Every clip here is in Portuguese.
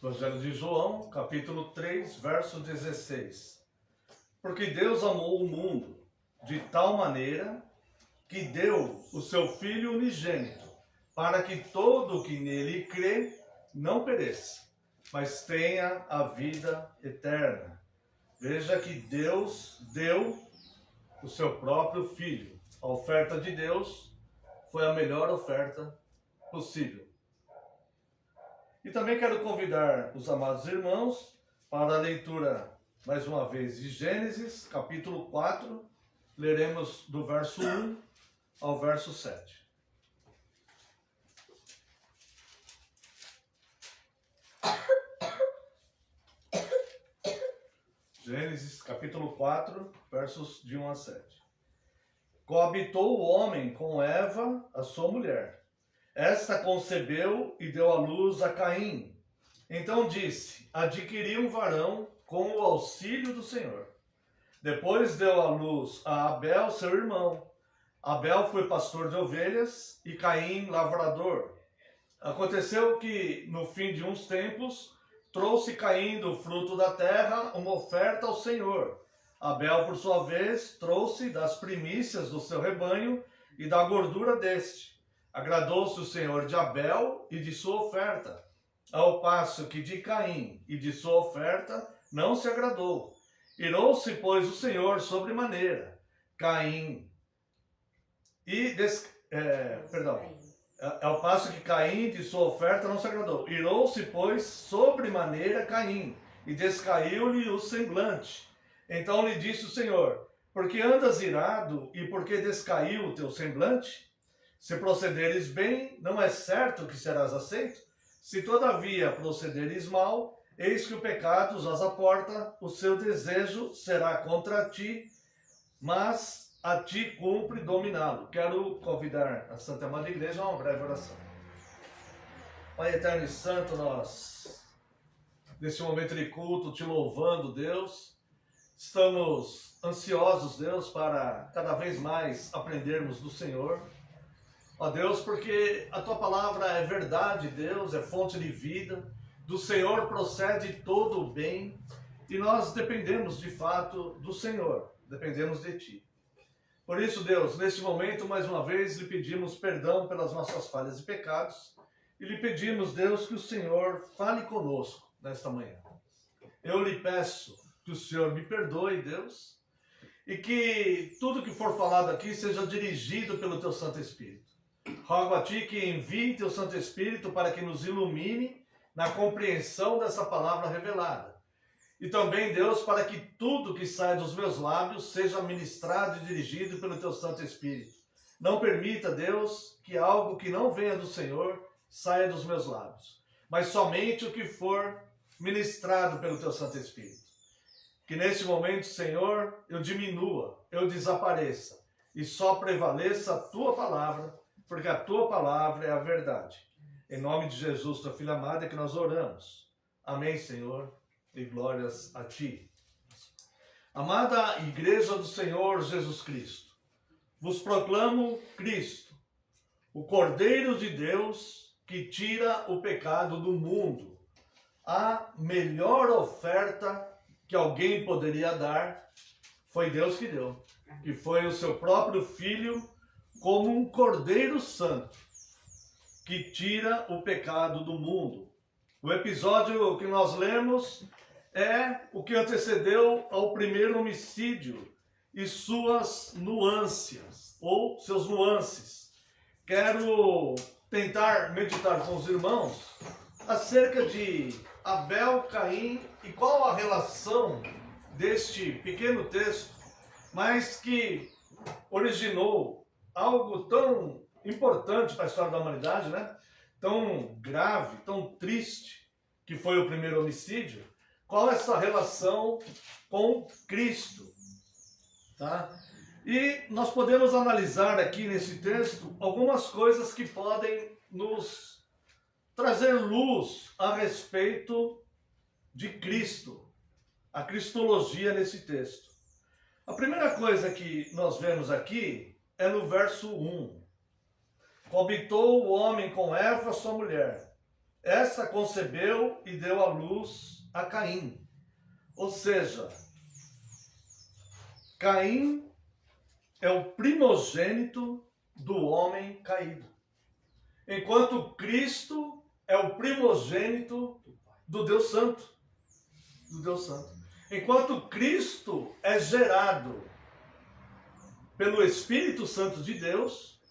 Evangelho de João, capítulo 3, verso 16. Porque Deus amou o mundo de tal maneira que deu o seu Filho unigênito, para que todo o que nele crê não pereça, mas tenha a vida eterna. Veja que Deus deu o seu próprio Filho. A oferta de Deus foi a melhor oferta possível. E também quero convidar os amados irmãos para a leitura, mais uma vez, de Gênesis, capítulo 4. Leremos do verso 1 ao verso 7. Gênesis, capítulo 4, versos de 1 a 7. Coabitou o homem com Eva, a sua mulher. Esta concebeu e deu à luz a Caim. Então disse: adquiri um varão com o auxílio do Senhor. Depois deu à luz a Abel, seu irmão. Abel foi pastor de ovelhas e Caim lavrador. Aconteceu que, no fim de uns tempos, trouxe Caim do fruto da terra uma oferta ao Senhor. Abel, por sua vez, trouxe das primícias do seu rebanho e da gordura deste. Agradou-se o Senhor de Abel e de sua oferta, ao passo que de Caim e de sua oferta não se agradou. Irou-se, pois, o Senhor sobremaneira. Ao passo que Caim de sua oferta não se agradou. Irou-se, pois, sobremaneira Caim, e descaiu-lhe o semblante. Então lhe disse o Senhor: por que andas irado e por que descaiu o teu semblante? Se procederes bem, não é certo que serás aceito? Se todavia procederes mal, eis que o pecado os aporta, o seu desejo será contra ti, mas a ti cumpre dominá-lo. Quero convidar a Santa Amada Igreja a uma breve oração. Pai eterno e santo, nós, nesse momento de culto, te louvando, Deus, estamos ansiosos, Deus, para cada vez mais aprendermos do Senhor. Ó Deus, porque a Tua palavra é verdade, Deus, é fonte de vida, do Senhor procede todo o bem, e nós dependemos de fato do Senhor, dependemos de Ti. Por isso, Deus, neste momento, mais uma vez, lhe pedimos perdão pelas nossas falhas e pecados, e lhe pedimos, Deus, que o Senhor fale conosco nesta manhã. Eu lhe peço que o Senhor me perdoe, Deus, e que tudo que for falado aqui seja dirigido pelo Teu Santo Espírito. Rogo a Ti que envie Teu Santo Espírito para que nos ilumine na compreensão dessa palavra revelada. E também, Deus, para que tudo que sai dos meus lábios seja ministrado e dirigido pelo Teu Santo Espírito. Não permita, Deus, que algo que não venha do Senhor saia dos meus lábios, mas somente o que for ministrado pelo Teu Santo Espírito. Que neste momento, Senhor, eu diminua, eu desapareça e só prevaleça a Tua palavra, porque a Tua palavra é a verdade. Em nome de Jesus, Tua Filha amada, é que nós oramos. Amém, Senhor, e glórias a Ti. Amada Igreja do Senhor Jesus Cristo, vos proclamo Cristo, o Cordeiro de Deus que tira o pecado do mundo. A melhor oferta que alguém poderia dar foi Deus que deu, que foi o seu próprio Filho como um Cordeiro Santo, que tira o pecado do mundo. O episódio que nós lemos é o que antecedeu ao primeiro homicídio e suas nuances, ou seus nuances. Quero tentar meditar com os irmãos acerca de Abel, Caim e qual a relação deste pequeno texto, mas que originou algo tão importante para a história da humanidade, né? Tão grave, tão triste, que foi o primeiro homicídio. Qual é essa relação com Cristo? Tá? E nós podemos analisar aqui nesse texto algumas coisas que podem nos trazer luz a respeito de Cristo, a cristologia nesse texto. A primeira coisa que nós vemos aqui é no verso 1. Coabitou o homem com Eva, sua mulher. essa concebeu e deu à luz a Caim. Ou seja, Caim é o primogênito do homem caído, enquanto Cristo é o primogênito do Deus Santo. Do Deus Santo. Enquanto Cristo é gerado pelo Espírito Santo de Deus,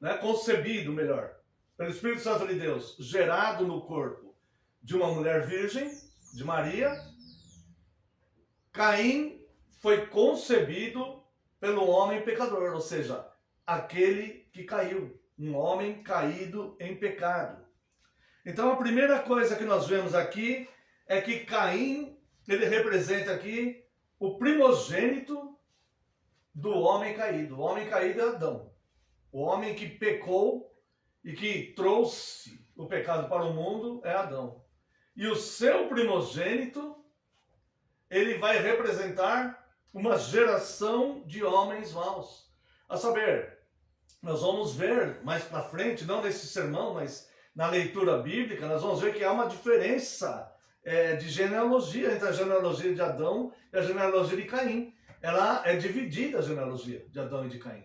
né, concebido, melhor, pelo Espírito Santo de Deus, gerado no corpo de uma mulher virgem, de Maria, Caim foi concebido pelo homem pecador, ou seja, aquele que caiu, um homem caído em pecado. Então a primeira coisa que nós vemos aqui é que Caim, ele representa aqui o primogênito do homem caído. O homem caído é Adão. O homem que pecou e que trouxe o pecado para o mundo é Adão. E o seu primogênito, ele vai representar uma geração de homens maus. A saber, nós vamos ver mais para frente, não nesse sermão, mas na leitura bíblica, nós vamos ver que há uma diferença de genealogia entre a genealogia de Adão e a genealogia de Caim. Ela é dividida, a genealogia de Adão e de Caim.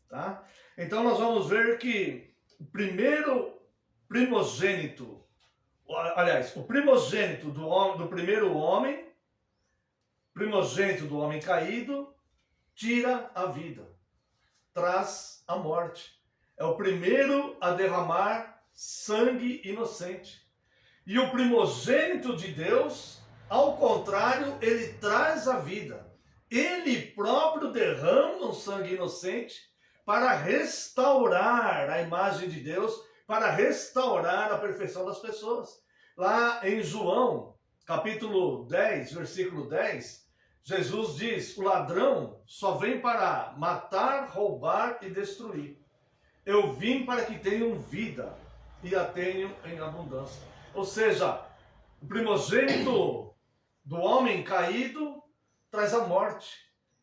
Tá? Então nós vamos ver que o primeiro primogênito, aliás, o primogênito do primeiro homem, primogênito do homem caído, tira a vida, traz a morte. É o primeiro a derramar sangue inocente. E o primogênito de Deus, ao contrário, ele traz a vida. Ele próprio derrama o sangue inocente para restaurar a imagem de Deus, para restaurar a perfeição das pessoas. Lá em João, capítulo 10, versículo 10, Jesus diz: o ladrão só vem para matar, roubar e destruir. Eu vim para que tenham vida e a tenham em abundância. Ou seja, o primogênito do homem caído traz a morte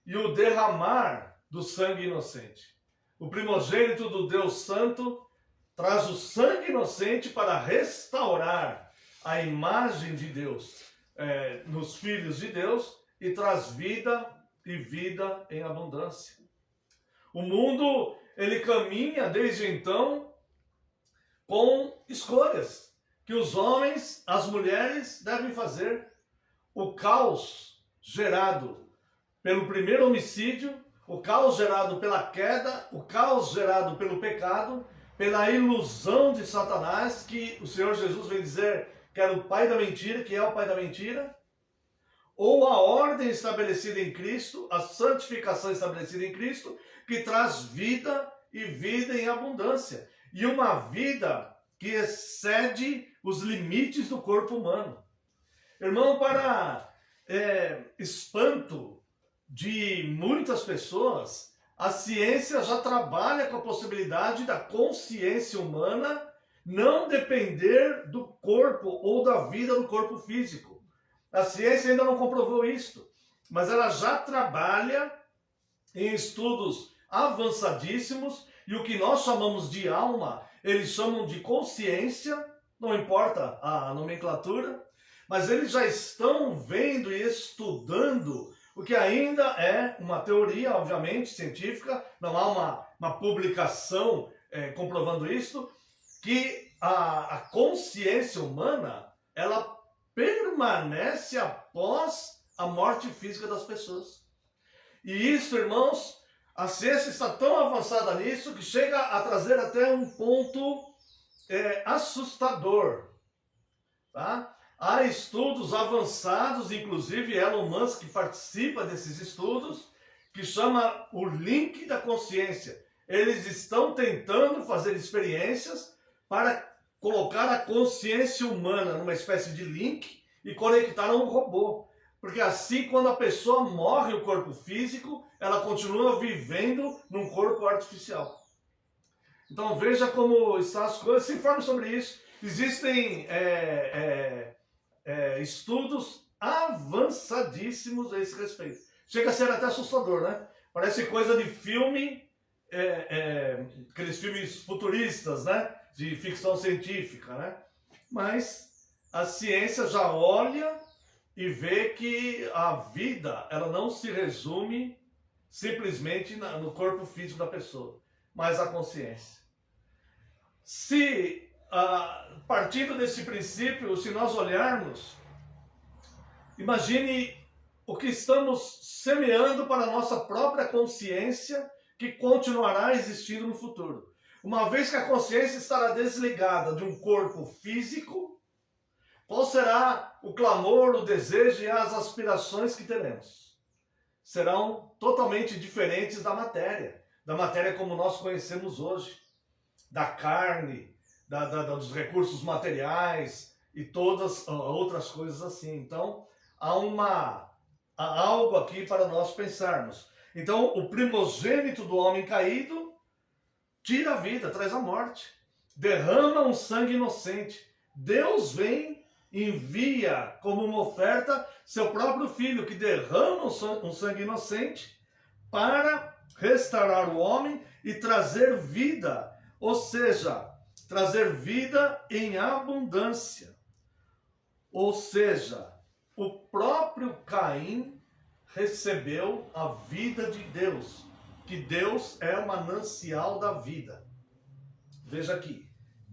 e o derramar do sangue inocente. O primogênito do Deus Santo traz o sangue inocente para restaurar a imagem de Deus nos filhos de Deus e traz vida e vida em abundância. O mundo, ele caminha desde então com escolhas que os homens, as mulheres devem fazer. O caos gerado pelo primeiro homicídio, o caos gerado pela queda, o caos gerado pelo pecado, pela ilusão de Satanás, que o Senhor Jesus vem dizer que era o pai da mentira, que é o pai da mentira, ou a ordem estabelecida em Cristo, a santificação estabelecida em Cristo, que traz vida e vida em abundância. E uma vida que excede os limites do corpo humano. Irmão, para espanto de muitas pessoas, a ciência já trabalha com a possibilidade da consciência humana não depender do corpo ou da vida do corpo físico. A ciência ainda não comprovou isto, mas ela já trabalha em estudos avançadíssimos e o que nós chamamos de alma, eles chamam de consciência, não importa a nomenclatura, mas eles já estão vendo e estudando o que ainda é uma teoria, obviamente, científica, não há uma publicação comprovando isso, que a consciência humana, ela permanece após a morte física das pessoas. E isso, irmãos, a ciência está tão avançada nisso que chega a trazer até um ponto assustador. Tá? Há estudos avançados, inclusive Elon Musk participa desses estudos, que chama o link da consciência. Eles estão tentando fazer experiências para colocar a consciência humana numa espécie de link e conectar a um robô. Porque assim, quando a pessoa morre o corpo físico, ela continua vivendo num corpo artificial. Então veja como estão as coisas, se informe sobre isso. Existem estudos avançadíssimos a esse respeito. Chega a ser até assustador, né? Parece coisa de filme, aqueles filmes futuristas, né? De ficção científica, né? mas a ciência já olha e vê que a vida, ela não se resume simplesmente no corpo físico da pessoa, mas a consciência. Se, partindo desse princípio, se nós olharmos, imagine o que estamos semeando para a nossa própria consciência, que continuará existindo no futuro. Uma vez que a consciência estará desligada de um corpo físico, qual será o clamor, o desejo e as aspirações que teremos? Serão totalmente diferentes da matéria como nós conhecemos hoje, da carne, dos recursos materiais e todas outras coisas assim. Então, há algo aqui para nós pensarmos. Então, o primogênito do homem caído tira a vida, traz a morte, derrama um sangue inocente. Deus vem, envia como uma oferta seu próprio filho, que derrama um sangue inocente para restaurar o homem e trazer vida, ou seja, trazer vida em abundância. Ou seja, o próprio Caim recebeu a vida de Deus, que Deus é o manancial da vida. Veja aqui,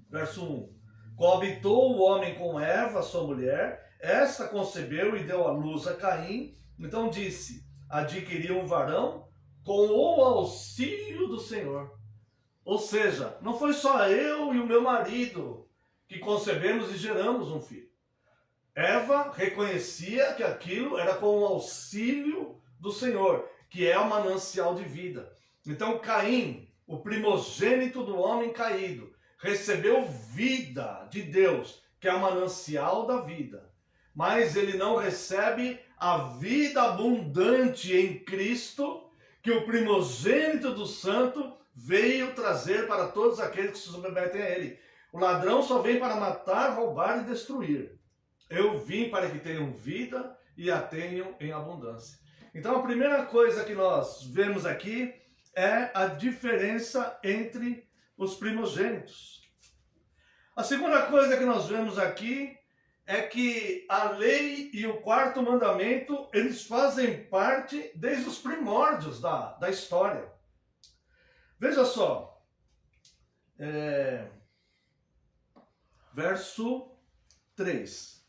verso 1. Coabitou o homem com Eva, sua mulher, esta concebeu e deu à luz a Caim. Então disse, adquiriu um varão com o auxílio do Senhor. Ou seja, não foi só eu e o meu marido que concebemos e geramos um filho. Eva reconhecia que aquilo era com o auxílio do Senhor, que é o manancial de vida. Então Caim, o primogênito do homem caído, recebeu vida de Deus, que é o manancial da vida. Mas ele não recebe a vida abundante em Cristo, que o primogênito do santo veio trazer para todos aqueles que se submetem a ele. O ladrão só vem para matar, roubar e destruir. Eu vim para que tenham vida e a tenham em abundância. Então a primeira coisa que nós vemos aqui é a diferença entre os primogênitos. A segunda coisa que nós vemos aqui é que a lei e o quarto mandamento, eles fazem parte desde os primórdios da história. Veja só, verso 3.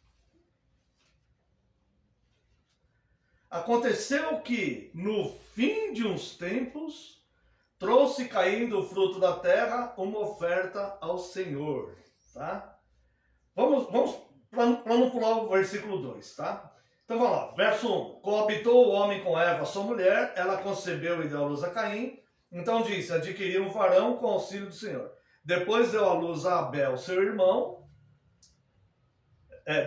Aconteceu que, no fim de uns tempos, trouxe Caim do fruto da terra uma oferta ao Senhor. Tá? Vamos para não pular o versículo 2, tá? Então vamos lá, verso 1. Coabitou o homem com Eva, sua mulher, ela concebeu e deu à luz a Caim. Então disse, adquiriu um varão com auxílio do Senhor. Depois deu à luz a Abel, seu irmão.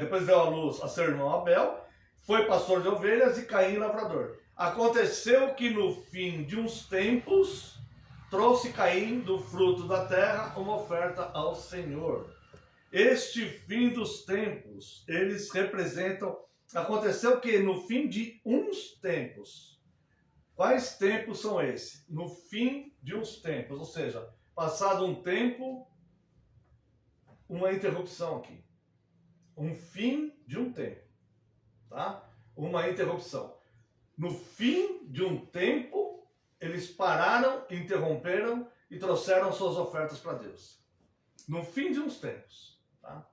Depois deu à luz a seu irmão Abel. Foi pastor de ovelhas e Caim lavrador. Aconteceu que no fim de uns tempos, trouxe Caim do fruto da terra uma oferta ao Senhor. Este fim dos tempos, eles representam... Aconteceu que no fim de uns tempos... Quais tempos são esses? No fim de uns tempos, ou seja, passado um tempo, uma interrupção aqui. Um fim de um tempo, tá? Uma interrupção. No fim de um tempo, eles pararam, interromperam e trouxeram suas ofertas para Deus. No fim de uns tempos, tá?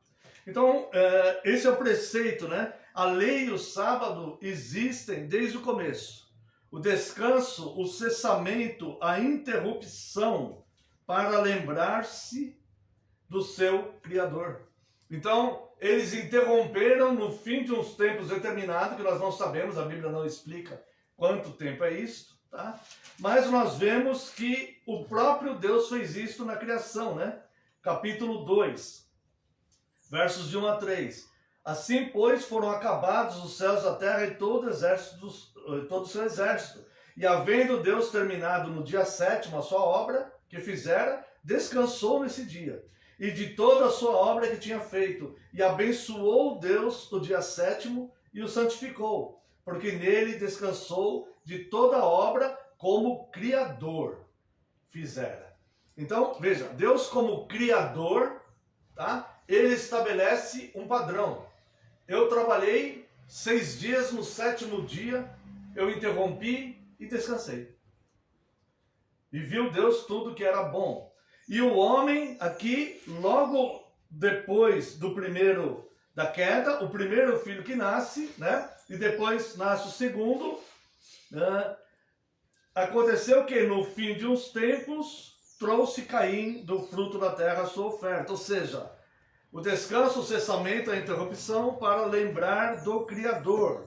Então, esse é o preceito, né? A lei e o sábado existem desde o começo. O descanso, o cessamento, a interrupção para lembrar-se do seu Criador. Então, eles interromperam no fim de uns tempos determinados, que nós não sabemos, a Bíblia não explica quanto tempo é isso, tá? Mas nós vemos que o próprio Deus fez isso na criação, né? Capítulo 2, versos de 1 a 3. Assim, pois, foram acabados os céus, a terra e todo o seu exército. E havendo Deus terminado no dia 7º a sua obra que fizera, descansou nesse dia. E de toda a sua obra que tinha feito. E abençoou Deus o dia 7º e o santificou. Porque nele descansou de toda a obra como Criador fizera. Então, veja, Deus como Criador, tá? ele estabelece um padrão. Eu trabalhei 6 dias, no 7º dia eu interrompi e descansei. E viu Deus tudo que era bom. E o homem aqui, logo depois da queda, o primeiro filho que nasce, né? E depois nasce o segundo, né? Aconteceu que no fim de uns tempos trouxe Caim do fruto da terra a sua oferta. Ou seja, o descanso, o cessamento, a interrupção para lembrar do Criador.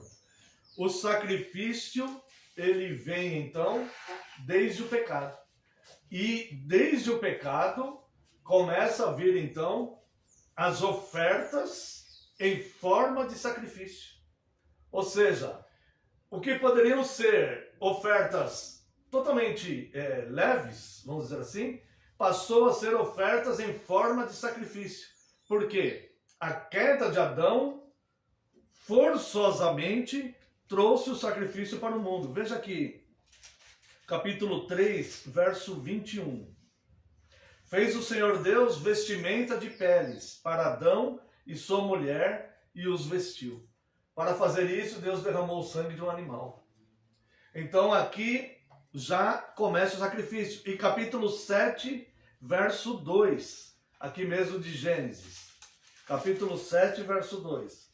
O sacrifício, ele vem então desde o pecado. E desde o pecado começa a vir então as ofertas em forma de sacrifício. Ou seja, o que poderiam ser ofertas totalmente leves, vamos dizer assim, passou a ser ofertas em forma de sacrifício. Por quê? A queda de Adão forçosamente trouxe o sacrifício para o mundo. Veja aqui, capítulo 3, verso 21. Fez o Senhor Deus vestimenta de peles para Adão e sua mulher e os vestiu. Para fazer isso, Deus derramou o sangue de um animal. Então aqui já começa o sacrifício. E capítulo 7, verso 2. Aqui mesmo de Gênesis. Capítulo 7, verso 2.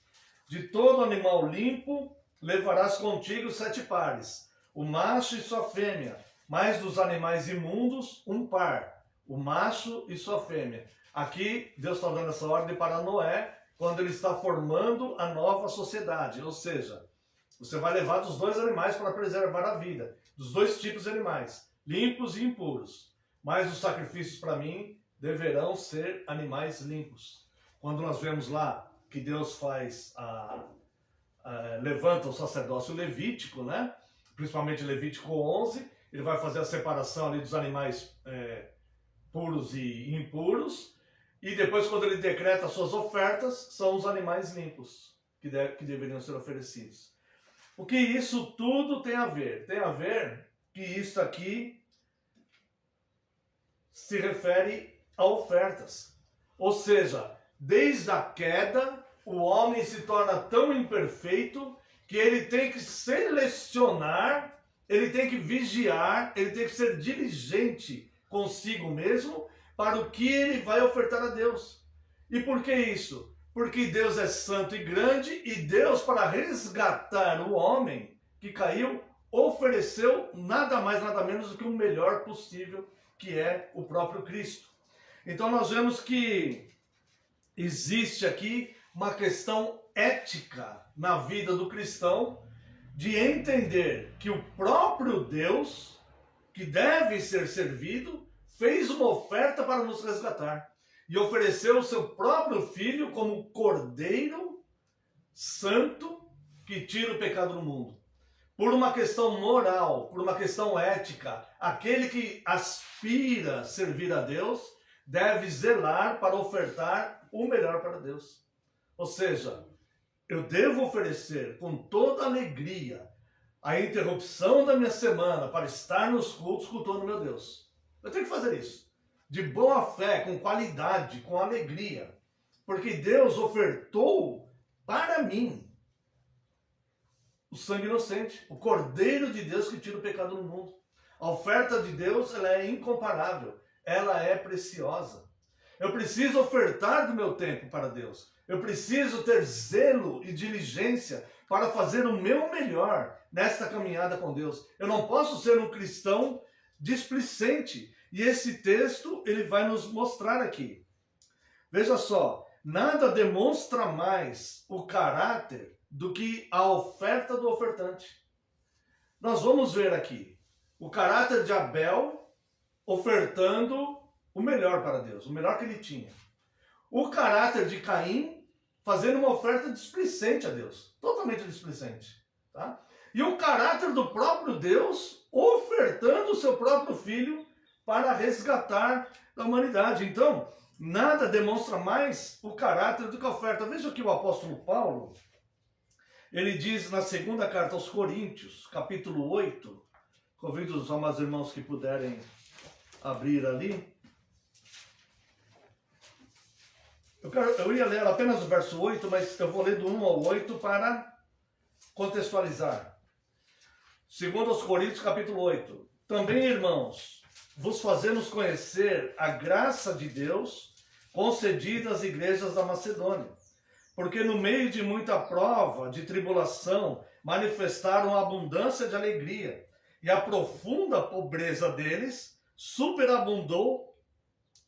De todo animal limpo levarás contigo 7 pares, o macho e sua fêmea, mas dos animais imundos, um par, o macho e sua fêmea. Aqui Deus está dando essa ordem para Noé, quando ele está formando a nova sociedade. Ou seja, você vai levar dos 2 animais para preservar a vida, dos 2 tipos de animais, limpos e impuros. Mas os sacrifícios para mim deverão ser animais limpos. Quando nós vemos lá que Deus levanta o sacerdócio levítico, né? Principalmente Levítico 11, ele vai fazer a separação ali dos animais puros e impuros, e depois quando ele decreta as suas ofertas, são os animais limpos que deveriam ser oferecidos. O que isso tudo tem a ver? Tem a ver que isso aqui se refere a ofertas. Ou seja, desde a queda, o homem se torna tão imperfeito que ele tem que selecionar, ele tem que vigiar, ele tem que ser diligente consigo mesmo para o que ele vai ofertar a Deus. E por que isso? Porque Deus é santo e grande, e Deus, para resgatar o homem que caiu, ofereceu nada mais, nada menos do que o melhor possível, que é o próprio Cristo. Então nós vemos que existe aqui uma questão ética na vida do cristão, de entender que o próprio Deus, que deve ser servido, fez uma oferta para nos resgatar e ofereceu o seu próprio filho como cordeiro santo que tira o pecado do mundo. Por uma questão moral, por uma questão ética, aquele que aspira a servir a Deus deve zelar para ofertar o melhor para Deus. Ou seja, eu devo oferecer com toda alegria a interrupção da minha semana para estar nos cultos cultuando meu Deus. Eu tenho que fazer isso. De boa fé, com qualidade, com alegria. Porque Deus ofertou para mim o sangue inocente, o Cordeiro de Deus que tira o pecado do mundo. A oferta de Deus, ela é incomparável. Ela é preciosa. Eu preciso ofertar do meu tempo para Deus. Eu preciso ter zelo e diligência para fazer o meu melhor nesta caminhada com Deus. Eu não posso ser um cristão displicente. E esse texto, ele vai nos mostrar aqui. Veja só, nada demonstra mais o caráter do que a oferta do ofertante. Nós vamos ver aqui o caráter de Abel ofertando o melhor para Deus, o melhor que ele tinha. O caráter de Caim fazendo uma oferta displicente a Deus, totalmente displicente, tá? E o caráter do próprio Deus ofertando o seu próprio filho para resgatar a humanidade. Então, nada demonstra mais o caráter do que a oferta. Veja que o apóstolo Paulo, ele diz na segunda carta aos Coríntios, capítulo 8, convido os amados irmãos que puderem abrir ali. Eu ia ler apenas o verso 8, mas eu vou ler do 1 ao 8 para contextualizar. Segundo aos Coríntios, capítulo 8. Também, irmãos, vos fazemos conhecer a graça de Deus concedida às igrejas da Macedônia. Porque no meio de muita prova, de tribulação, manifestaram a abundância de alegria, e a profunda pobreza deles superabundou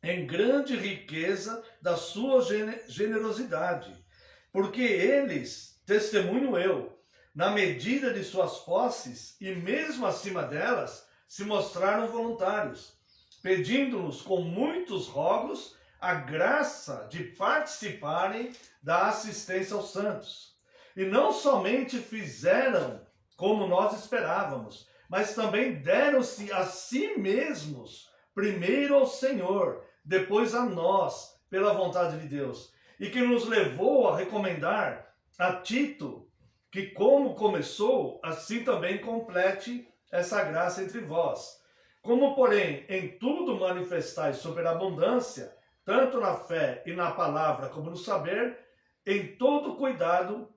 em grande riqueza da sua generosidade. Porque eles, testemunho eu, na medida de suas posses, e mesmo acima delas, se mostraram voluntários, pedindo-nos com muitos rogos a graça de participarem da assistência aos santos. E não somente fizeram como nós esperávamos, mas também deram-se a si mesmos, primeiro ao Senhor, depois a nós, pela vontade de Deus, e que nos levou a recomendar a Tito, que como começou, assim também complete essa graça entre vós. Como, porém, em tudo manifestais superabundância, tanto na fé e na palavra como no saber, em todo cuidado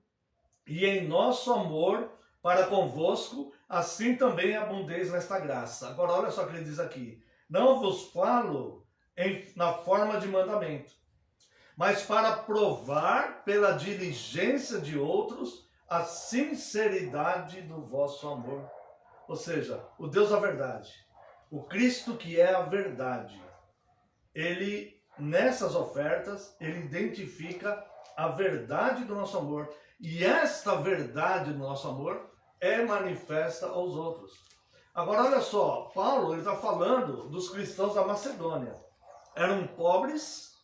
e em nosso amor para convosco, assim também abundeis nesta graça. Agora, olha só o que ele diz aqui. Não vos falo na forma de mandamento, mas para provar pela diligência de outros a sinceridade do vosso amor. Ou seja, o Deus da verdade, o Cristo que é a verdade, ele, nessas ofertas, ele identifica a verdade do nosso amor. E esta verdade do nosso amor é manifesta aos outros. Agora, olha só, Paulo ele está falando dos cristãos da Macedônia. Eram pobres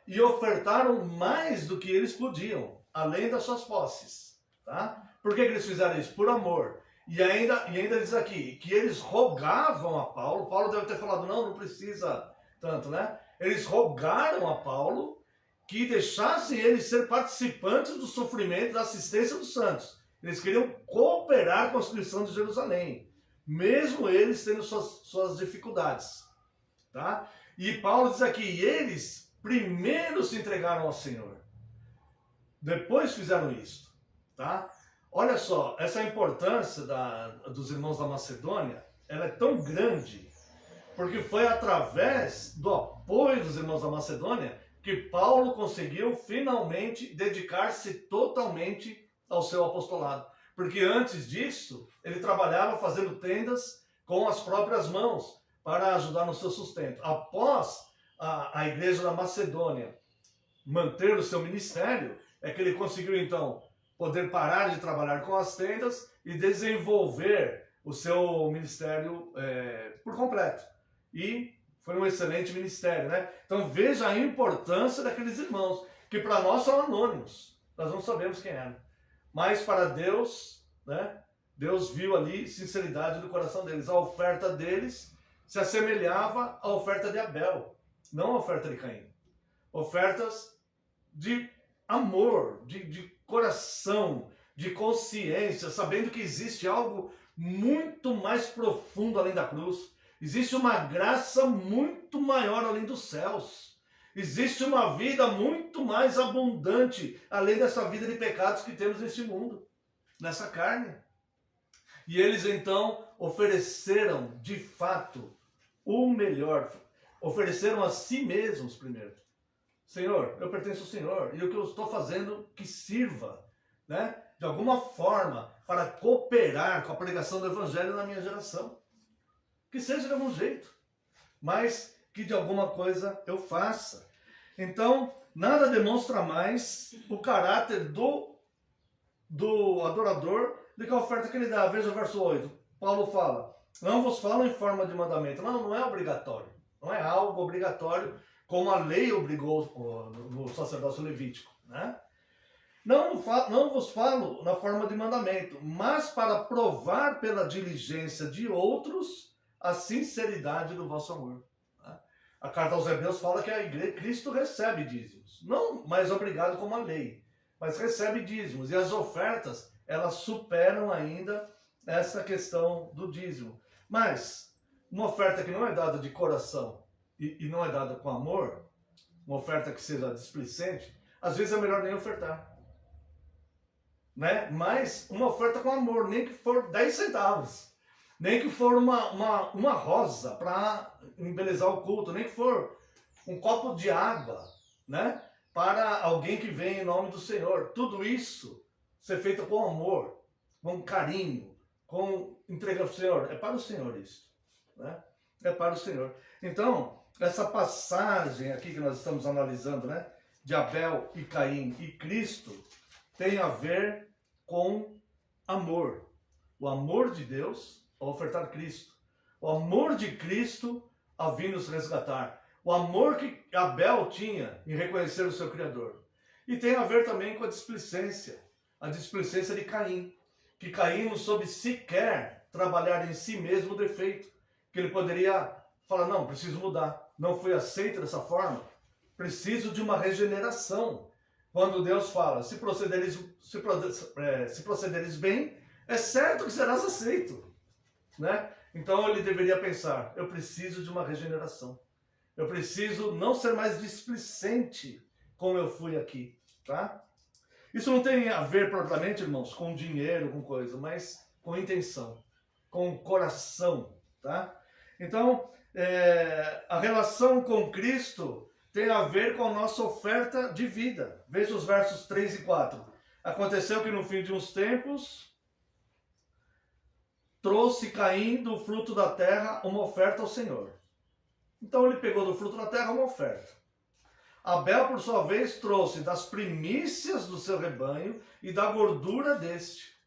e ofertaram mais do que eles podiam, além das suas posses. Tá? Por que eles fizeram isso? Por amor. E ainda diz aqui que eles rogavam a Paulo. Paulo deve ter falado, não precisa tanto, né? Eles rogaram a Paulo que deixassem eles ser participantes do sofrimento, da assistência dos santos. Eles queriam cooperar com os cristãos de Jerusalém, mesmo eles tendo suas dificuldades. Tá? E Paulo diz aqui, eles primeiro se entregaram ao Senhor. Depois fizeram isso. Tá? Olha só, essa importância dos irmãos da Macedônia, ela é tão grande, porque foi através do apoio dos irmãos da Macedônia que Paulo conseguiu finalmente dedicar-se totalmente ao seu apostolado. Porque antes disso, ele trabalhava fazendo tendas com as próprias mãos para ajudar no seu sustento. Após a igreja da Macedônia manter o seu ministério, é que ele conseguiu então poder parar de trabalhar com as tendas e desenvolver o seu ministério por completo. E foi um excelente ministério, né? Então veja a importância daqueles irmãos, que para nós são anônimos, nós não sabemos quem eram. Mas para Deus, né? Deus viu ali sinceridade do coração deles. A oferta deles se assemelhava à oferta de Abel, não a oferta de Caim. Ofertas de amor, de coração, de consciência, sabendo que existe algo muito mais profundo além da cruz. Existe uma graça muito maior além dos céus. Existe uma vida muito mais abundante além dessa vida de pecados que temos neste mundo, nessa carne. E eles então ofereceram de fato o melhor. Ofereceram a si mesmos primeiro. Senhor, eu pertenço ao Senhor e o que eu estou fazendo que sirva, né, de alguma forma para cooperar com a pregação do Evangelho na minha geração. Que seja de algum jeito, mas que de alguma coisa eu faça. Então, nada demonstra mais o caráter do adorador do que a oferta que ele dá. Veja o verso 8. Paulo fala, não vos falo em forma de mandamento. Não é obrigatório. Não é algo obrigatório, como a lei obrigou no sacerdócio levítico. Né? Não vos falo na forma de mandamento, mas para provar pela diligência de outros a sinceridade do vosso amor. A carta aos Hebreus fala que a igreja, Cristo recebe dízimos. Não mais obrigado como a lei, mas recebe dízimos. E as ofertas, elas superam ainda essa questão do dízimo. Mas uma oferta que não é dada de coração e não é dada com amor, uma oferta que seja displicente, às vezes é melhor nem ofertar. Né? Mas uma oferta com amor, nem que for 10 centavos, nem que for uma rosa para embelezar o culto, nem que for um copo de água, né? Para alguém que vem em nome do Senhor. Tudo isso ser feito com amor, com carinho, com entrega ao Senhor. É para o Senhor isso, né? É para o Senhor. Então, essa passagem aqui que nós estamos analisando, né? De Abel e Caim e Cristo, tem a ver com amor. O amor de Deus ao ofertar Cristo. O amor de Cristo a vir nos resgatar. O amor que Abel tinha em reconhecer o seu Criador. E tem a ver também com a displicência de Caim. Que Caim não soube sequer trabalhar em si mesmo o defeito. Que ele poderia falar, não, preciso mudar. Não fui aceito dessa forma. Preciso de uma regeneração. Quando Deus fala, se procederes bem, é certo que serás aceito. Né? Então ele deveria pensar, eu preciso de uma regeneração. Eu preciso não ser mais displicente como eu fui aqui. Tá? Isso não tem a ver propriamente, irmãos, com dinheiro, com coisa, mas com intenção, com coração. Tá? Então, a relação com Cristo tem a ver com a nossa oferta de vida. Veja os versos 3 e 4. Aconteceu que no fim de uns tempos, trouxe Caim do fruto da terra uma oferta ao Senhor. Então ele pegou do fruto da terra uma oferta. Abel, por sua vez, trouxe das primícias do seu rebanho e da gordura deste.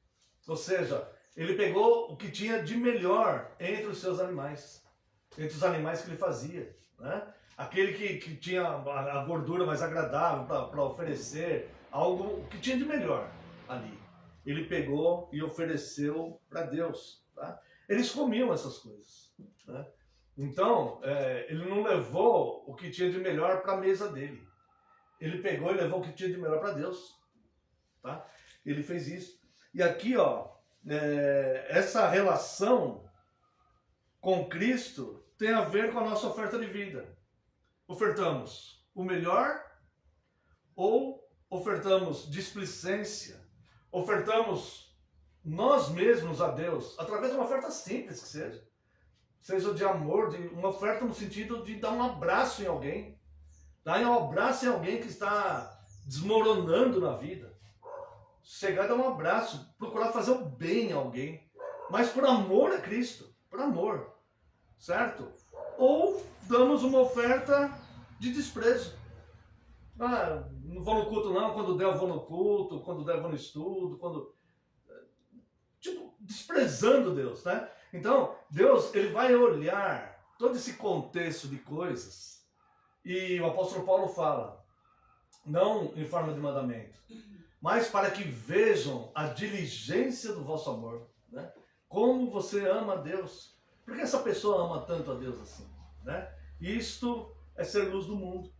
Ou seja, ele pegou o que tinha de melhor entre os seus animais. Entre os animais que ele fazia, né? Aquele que tinha a gordura mais agradável para oferecer, algo que tinha de melhor ali. Ele pegou e ofereceu para Deus. Tá? Eles comiam essas coisas. Né? Então, ele não levou o que tinha de melhor para a mesa dele. Ele pegou e levou o que tinha de melhor para Deus. Tá? Ele fez isso. E aqui, ó, essa relação com Cristo tem a ver com a nossa oferta de vida. Ofertamos o melhor ou ofertamos displicência? Ofertamos nós mesmos a Deus através de uma oferta simples que seja. Seja de amor, de uma oferta no sentido de dar um abraço em alguém. Dar um abraço em alguém que está desmoronando na vida. Chegar e dar um abraço, procurar fazer o bem a alguém. Mas por amor a Cristo, por amor. Certo? Ou damos uma oferta de desprezo. Ah, não vou no culto não, quando der eu vou no culto, quando der eu vou no estudo, quando... Tipo, desprezando Deus, né? Então, Deus, ele vai olhar todo esse contexto de coisas e o apóstolo Paulo fala, não em forma de mandamento, mas para que vejam a diligência do vosso amor, né? Como você ama a Deus. Por que essa pessoa ama tanto a Deus assim? Né? Isto é ser luz do mundo.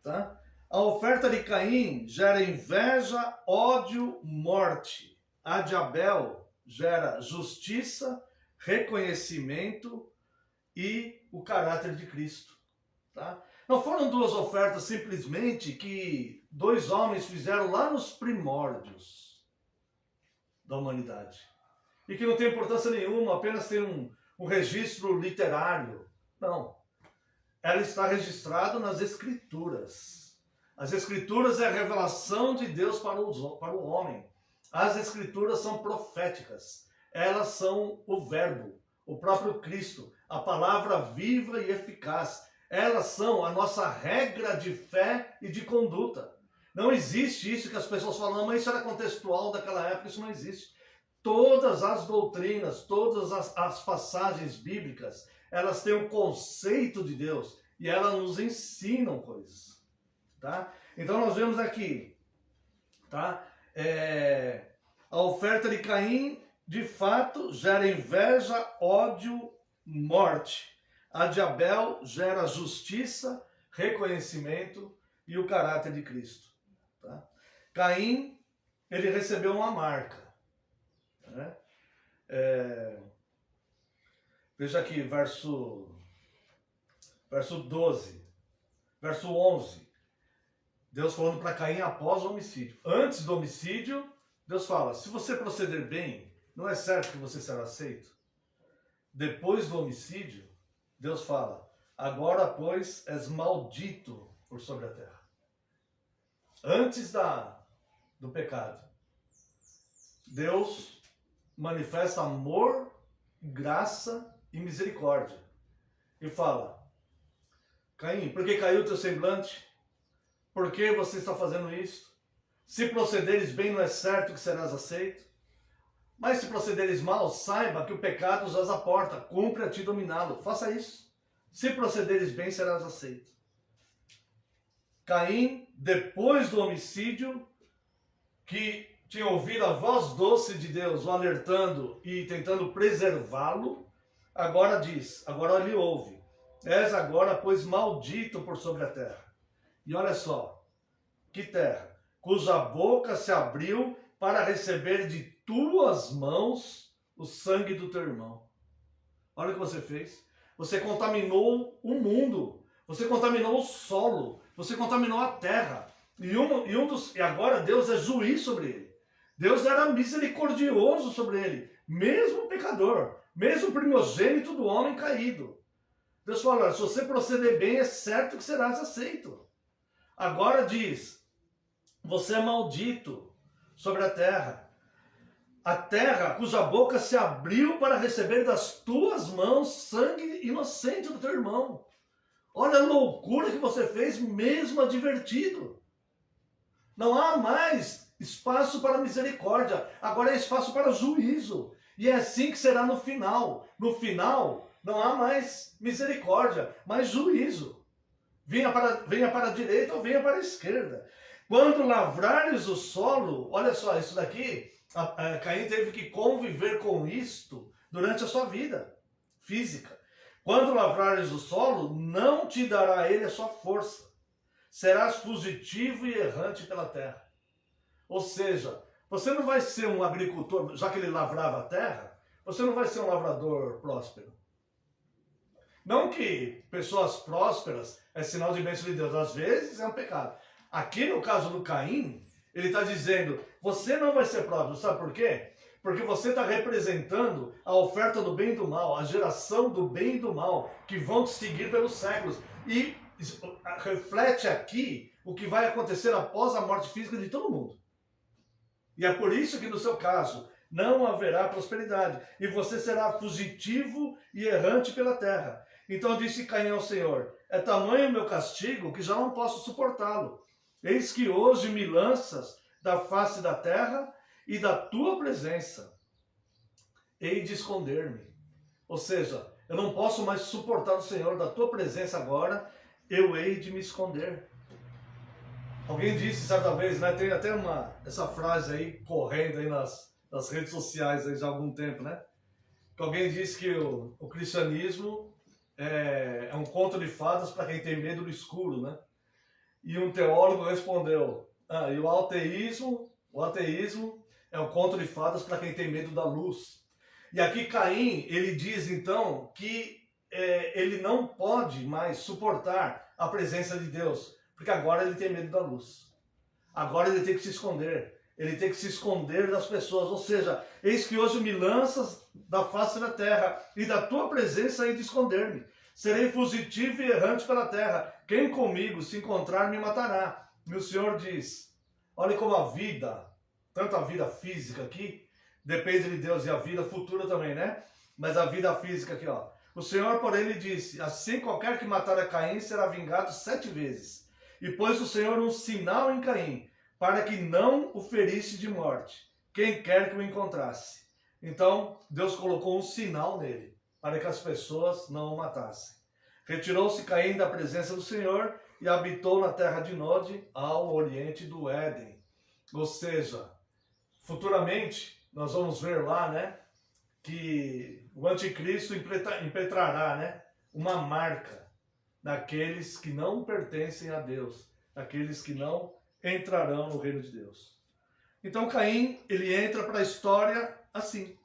Tá? A oferta de Caim gera inveja, ódio, morte. A de Abel gera justiça, reconhecimento e o caráter de Cristo. Tá? Não foram duas ofertas simplesmente que dois homens fizeram lá nos primórdios da humanidade. E que não tem importância nenhuma, apenas tem um registro literário. Não. Ela está registrada nas Escrituras. As Escrituras é a revelação de Deus para o homem. As Escrituras são proféticas. Elas são o Verbo, o próprio Cristo, a palavra viva e eficaz. Elas são a nossa regra de fé e de conduta. Não existe isso que as pessoas falam, mas isso era contextual daquela época, isso não existe. Todas as doutrinas, todas as passagens bíblicas, elas têm um conceito de Deus e elas nos ensinam coisas. Tá? Então nós vemos aqui, tá? A oferta de Caim, de fato, gera inveja, ódio, morte. A de Abel gera justiça, reconhecimento e o caráter de Cristo. Tá? Caim, ele recebeu uma marca. Né? Veja aqui, verso 12, verso 11. Deus falando para Caim após o homicídio. Antes do homicídio, Deus fala, se você proceder bem, não é certo que você será aceito? Depois do homicídio, Deus fala, agora, pois, és maldito por sobre a terra. Antes do pecado, Deus manifesta amor, graça e misericórdia. E fala, Caim, por que caiu o teu semblante? Por que você está fazendo isso? Se procederes bem, não é certo que serás aceito? Mas se procederes mal, saiba que o pecado jaz à porta, cumpre a ti dominá-lo. Faça isso. Se procederes bem, serás aceito. Caim, depois do homicídio, que tinha ouvido a voz doce de Deus, o alertando e tentando preservá-lo, agora diz, agora ele ouve, és agora, pois, maldito por sobre a terra. E olha só, que terra, cuja boca se abriu para receber de tuas mãos o sangue do teu irmão. Olha o que você fez. Você contaminou o mundo, você contaminou o solo, você contaminou a terra. E agora Deus é juiz sobre ele. Deus era misericordioso sobre ele, mesmo pecador, mesmo primogênito do homem caído. Deus fala, se você proceder bem, é certo que serás aceito. Agora diz, você é maldito sobre a terra cuja boca se abriu para receber das tuas mãos sangue inocente do teu irmão. Olha a loucura que você fez, mesmo advertido. Não há mais espaço para misericórdia, agora é espaço para juízo. E é assim que será no final. No final, não há mais misericórdia, mas juízo. Venha para a direita ou venha para a esquerda. Quando lavrares o solo, olha só, isso daqui, Caim teve que conviver com isto durante a sua vida física. Quando lavrares o solo, não te dará ele a sua força. Serás fugitivo e errante pela terra. Ou seja, você não vai ser um agricultor, já que ele lavrava a terra, você não vai ser um lavrador próspero. Não que pessoas prósperas é sinal de bênção de Deus, às vezes é um pecado. Aqui no caso do Caim, ele está dizendo, você não vai ser próspero, sabe por quê? Porque você está representando a oferta do bem e do mal, a geração do bem e do mal, que vão te seguir pelos séculos. E reflete aqui o que vai acontecer após a morte física de todo mundo. E é por isso que no seu caso não haverá prosperidade, e você será fugitivo e errante pela terra. Então disse Caim ao Senhor, é tamanho o meu castigo que já não posso suportá-lo. Eis que hoje me lanças da face da terra e da tua presença. Hei de esconder-me. Ou seja, eu não posso mais suportar o Senhor, da tua presença agora, eu hei de me esconder. Alguém disse certa vez, né? Tem até essa frase aí correndo aí nas redes sociais aí já há algum tempo, né? Que alguém disse que o cristianismo é um conto de fadas para quem tem medo do escuro, né? E um teólogo respondeu, e o ateísmo é um conto de fadas para quem tem medo da luz. E aqui Caim, ele diz então que ele não pode mais suportar a presença de Deus, porque agora ele tem medo da luz. Agora ele tem que se esconder. Ele tem que se esconder das pessoas. Ou seja, eis que hoje me lanças da face da terra, e da tua presença hei de esconder-me. Serei fugitivo e errante pela terra. Quem comigo se encontrar me matará. E o Senhor diz, olha como a vida, tanto a vida física aqui, depende de Deus, e a vida futura também, né? Mas a vida física aqui, ó. O Senhor, porém, lhe disse, assim qualquer que matar a Caim será vingado 7 vezes. E pôs o Senhor um sinal em Caim, para que não o ferisse de morte, quem quer que o encontrasse. Então, Deus colocou um sinal nele, para que as pessoas não o matassem. Retirou-se Caim da presença do Senhor e habitou na terra de Nod, ao oriente do Éden. Ou seja, futuramente, nós vamos ver lá, né, que o anticristo impetrará, né, uma marca naqueles que não pertencem a Deus, naqueles que não entrarão no reino de Deus. Então Caim, ele entra para a história assim,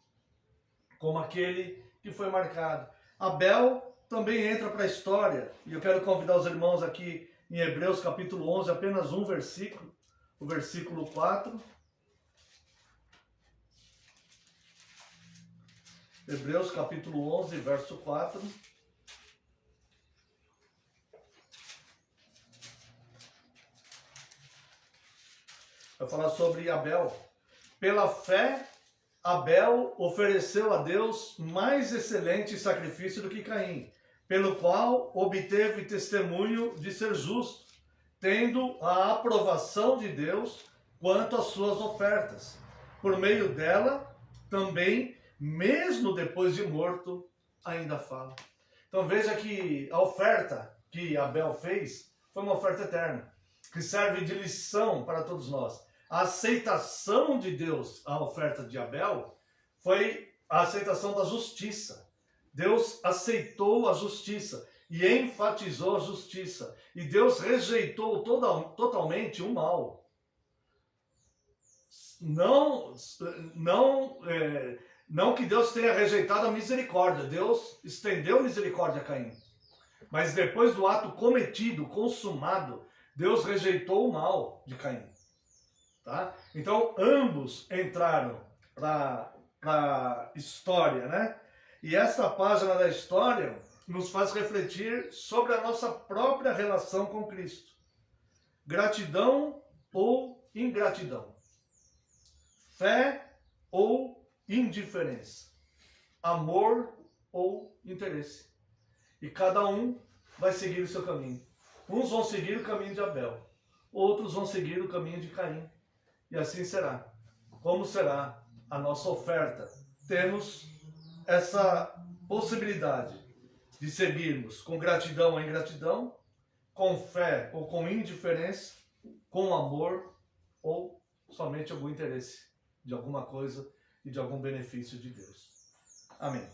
como aquele que foi marcado. Abel também entra para a história, e eu quero convidar os irmãos aqui em Hebreus capítulo 11, apenas um versículo, o versículo 4. Hebreus capítulo 11, verso 4. Vai falar sobre Abel. Pela fé, Abel ofereceu a Deus mais excelente sacrifício do que Caim, pelo qual obteve testemunho de ser justo, tendo a aprovação de Deus quanto às suas ofertas. Por meio dela, também, mesmo depois de morto, ainda fala. Então veja que a oferta que Abel fez foi uma oferta eterna, que serve de lição para todos nós. A aceitação de Deus à oferta de Abel foi a aceitação da justiça. Deus aceitou a justiça e enfatizou a justiça. E Deus rejeitou totalmente o mal. Não que Deus tenha rejeitado a misericórdia. Deus estendeu misericórdia a Caim. Mas depois do ato cometido, consumado, Deus rejeitou o mal de Caim. Tá? Então, ambos entraram para a história, né? E essa página da história nos faz refletir sobre a nossa própria relação com Cristo. Gratidão ou ingratidão. Fé ou indiferença. Amor ou interesse. E cada um vai seguir o seu caminho. Uns vão seguir o caminho de Abel. Outros vão seguir o caminho de Caim. E assim será. Como será a nossa oferta? Temos essa possibilidade de seguirmos com gratidão ou ingratidão, com fé ou com indiferença, com amor ou somente algum interesse de alguma coisa e de algum benefício de Deus. Amém.